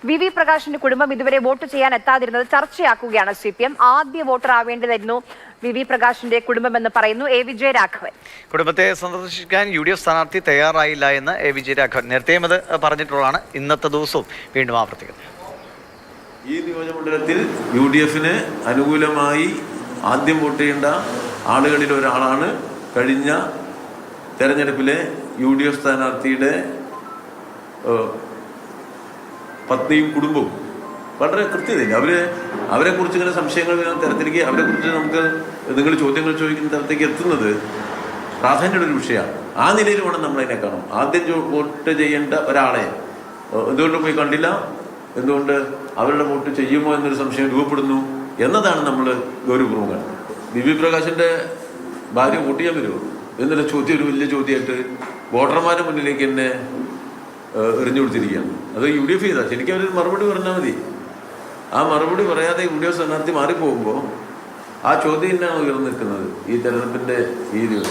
V പ്രകാശിന്റെ കുടുംബം ഇതുവരെ വോട്ട് ചെയ്യാൻ എത്താതിരുന്നത് ചർച്ചയാക്കുകയാണ് CPM. ആദ്യ വോട്ടർ ആവേണ്ടതായിരുന്നു വി പ്രകാശിന്റെ കുടുംബമെന്ന് പറയുന്നു എ വിജയരാഘവൻ. കുടുംബത്തെ സന്ദർശിക്കാൻ UDF സ്ഥാനാർത്ഥി തയ്യാറായില്ല എന്ന് എ വിജയരാഘവൻ നേരത്തെയും അത് പറഞ്ഞിട്ടുള്ളതാണ്. ഇന്നത്തെ ദിവസവും വീണ്ടും ആവർത്തിക്കുന്നത്. ഈ നിയോജകമണ്ഡലത്തിൽ UDFന് അനുകൂലമായി ആദ്യം വോട്ട് ചെയ്യേണ്ട ആളുകളിൽ ഒരാളാണ് കഴിഞ്ഞ തെരഞ്ഞെടുപ്പിലെ UDF സ്ഥാനാർത്ഥിയുടെ പത്നിയും കുടുംബവും. വളരെ കൃത്യതയില്ല. അവരെക്കുറിച്ച് ഇങ്ങനെ സംശയങ്ങൾ തരത്തിലേക്ക് അവരെക്കുറിച്ച് നമുക്ക് നിങ്ങൾ ചോദ്യങ്ങൾ ചോദിക്കുന്ന തരത്തേക്ക് എത്തുന്നത് പ്രാധാന്യമുള്ള ഒരു വിഷയമാണ്. ആ നിലയിൽ വേണം നമ്മളതിനെ കാണും. ആദ്യം വോട്ട് ചെയ്യേണ്ട ഒരാളെ എന്തുകൊണ്ട് പോയി കണ്ടില്ല, എന്തുകൊണ്ട് അവരുടെ വോട്ട് ചെയ്യുമോ എന്നൊരു സംശയം രൂപപ്പെടുന്നു എന്നതാണ് നമ്മൾ ഗൗരവപൂർവ്വം കാണുന്നത്. വി പ്രകാശിന്റെ ഭാര്യ വോട്ട് ചെയ്യാൻ വരുമോ എന്നുള്ള ചോദ്യം ഒരു വലിയ ചോദ്യമായിട്ട് വോട്ടർമാരുടെ മുന്നിലേക്ക് തന്നെ എറിഞ്ഞു കൊടുത്തിരിക്കുകയാണ്. അത് UDF ചെയ്താൽ ശരിക്കും അവരൊരു മറുപടി പറഞ്ഞാൽ മതി. ആ മറുപടി പറയാതെ UDF സ്ഥാനാർത്ഥി മാറിപ്പോകുമ്പോൾ ആ ചോദ്യം തന്നെയാണ് ഉയർന്നു നിൽക്കുന്നത് ഈ തെരഞ്ഞെടുപ്പിന്റെ ഈ ദിവസം.